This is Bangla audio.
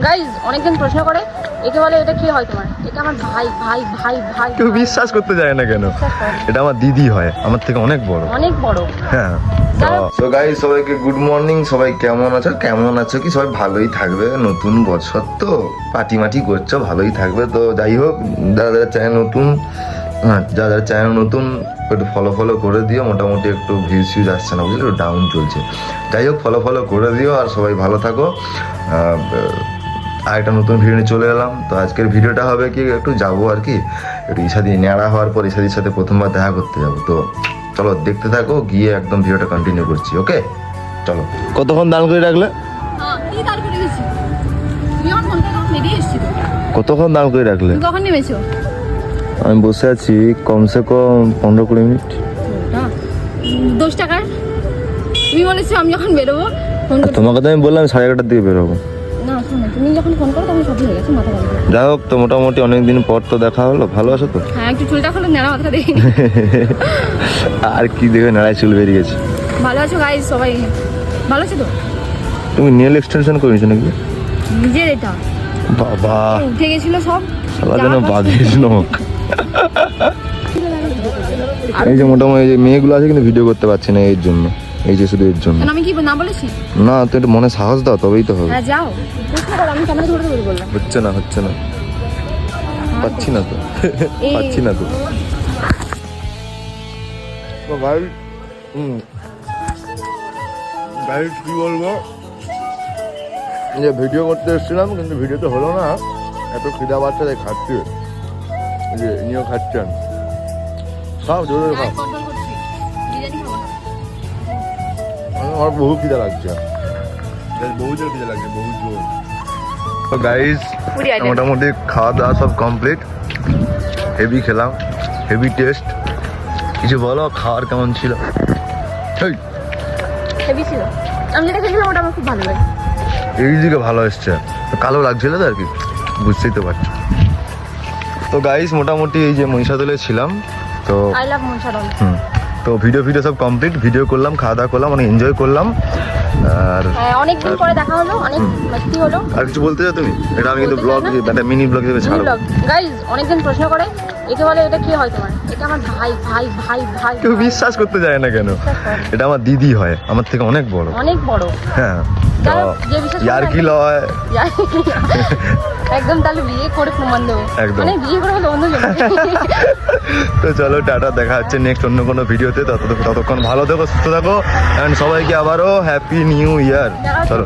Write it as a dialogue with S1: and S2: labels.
S1: গাইজ অনেকজন প্রশ্ন করে একে বলে এটা কি হয় তোমার, এটা আমার ভাই ভাই ভাই ভাই।
S2: কেউ বিশ্বাস করতে যায় না কেন? এটা আমার দিদি হয়, আমার থেকে অনেক বড়
S1: অনেক বড়।
S2: হ্যাঁ। সো গাইস সবাইকে গুড মর্নিং। সবাই কেমন আছো কি? সবাই ভালোই থাকবে, নতুন বছর তো পার্টি মাটি করছো, ভালোই থাকবে। তো যাই হোক, যারা চ্যানেল নতুন, যারা চ্যানেল নতুন একটু ফলো করে দিও। মোটামুটি একটু ভিউজ আসছে না, বুঝলে, একটু ডাউন চলছে। যাই হোক, ফলো করে দিও আর সবাই ভালো থাকো। আর একটা নতুন ভিডিও নিয়ে চলে এলাম। তো আজকের ভিডিওটা হবে কি, একটু যাবো আর কি, একটু ইসাদি নেড়া হওয়ার পর ইসাদির সাথে প্রথমবার দেখা করতে যাবো। তো চলো দেখতে থাকো, গিয়ে একদম ভিডিওটা কন্টিনিউ করছি। ওকে চলো। কতক্ষণ দাঁড় করে রাখলে? কতক্ষণ দাঁড় করে রাখলে?
S1: কখন নেমেছো?
S2: আমি বসে আছি কমসে কম 15-20 মিনিট।
S1: 10 টাকার তুমি বলেছো আমি যখন বেরোবো ফোন করতে।
S2: তোমাকে তো আমি বললাম 11:30 দিকে বেরোবো।
S1: না শোনো, তুমি যখন ফোন করো তখন সব হয়ে গেছে, মাথা গরম।
S2: যাই হোক, তো মোটামুটি অনেকদিন পর তো দেখা হলো। ভালো আছো তো?
S1: হ্যাঁ, একটু চুলটা খোলো, নেড়া মাথা দেখি।
S2: আর কি দেখবে, নাড়াই চুল বেরিয়ে গেছে।
S1: ভালো আছো গাইস? সবাই ভালো আছে তো?
S2: তুমি নেল এক্সটেনশন করেছো নাকি?
S1: নিজের এটা
S2: বাবা
S1: উঠে গেছিল সব,
S2: সারা যেন বাঁধিস নখ। এই যে মোটামুটি এই যে মেয়েগুলো আছে, কিন্তু ভিডিও করতে পারছি না এর জন্য, এই যে শুধু এর জন্য।
S1: আমি কি না বলেছি?
S2: না, তো একটু মনে সাহস দাও, তবেই তো হবে।
S1: হ্যাঁ যাও, প্রশ্ন করো, আমি ক্যামেরা ধরে ধরে বললাম।
S2: হচ্ছে না পাচ্ছি না তো পাচ্ছি না তো ভাই। ভাই কি বলবো, যে ভিডিও করতে এসেছিলাম কিন্তু ভিডিওতে হলো না। এত খিদা বাচ্চা তাই খাচ্ছি, যে নিয়েও খাচ্ছেন। খাও, জোরে খাও। আমার বহু খিদা লাগছে, বহু জোর খিদা লাগছে, বহু জোর। তো গাইস মোটামুটি খাওয়া দাওয়া সব কমপ্লিট। হেভি খেলাম, হেভি টেস্ট। কিছু বলো, খাওয়ার কেমন ছিল?
S1: হেভি ছিল। আমি যেটা খেয়েছিলাম ওটা আমার খুব ভালো লাগে।
S2: এই দিকে ভালো এসছে, কালো লাগছিল তো আর কি, বুঝতেই তো পারছো। তো গাইস মোটামুটি এই যে মহিষাদলে ছিলাম। তো
S1: আই লাভ মনসারন।
S2: তো ভিডিও সব কমপ্লিট, ভিডিও করলাম, খাওয়া দাওয়া করলাম, অনেক এনজয় করলাম। আর
S1: অনেকদিন পরে দেখা হলো, অনেক মাস্তি হলো।
S2: আর কিছু বলতে চাও তুমি? এটা আমি কিন্তু ব্লগ, একটা মিনি ব্লগ হিসেবে ছাড়বো।
S1: গাইজ অনেকজন প্রশ্ন করে একে বলে এটা কি হয় তোমার, এটা আমার ভাই ভাই ভাই ভাই।
S2: কেউ বিশ্বাস করতে যায় না কেন? এটা আমার দিদি হয়, আমার থেকে অনেক বড়।
S1: অনেক বড়।
S2: হ্যাঁ,
S1: যে বিশ্বাস
S2: ইয়ার কি লয়
S1: একদম, তাহলে বিয়ে করে প্রমাণ দেবো,
S2: একদম।
S1: মানে বিয়ে করে হলো অন্য জন।
S2: তো চলো টাটা, দেখা হচ্ছে নেক্সট অন্য কোনো ভিডিওতে। ততক্ষণ ভালো থেকো, সুস্থ থাকো, এন্ড সবাইকে আবারও হ্যাপি নিউ ইয়ার। চলো।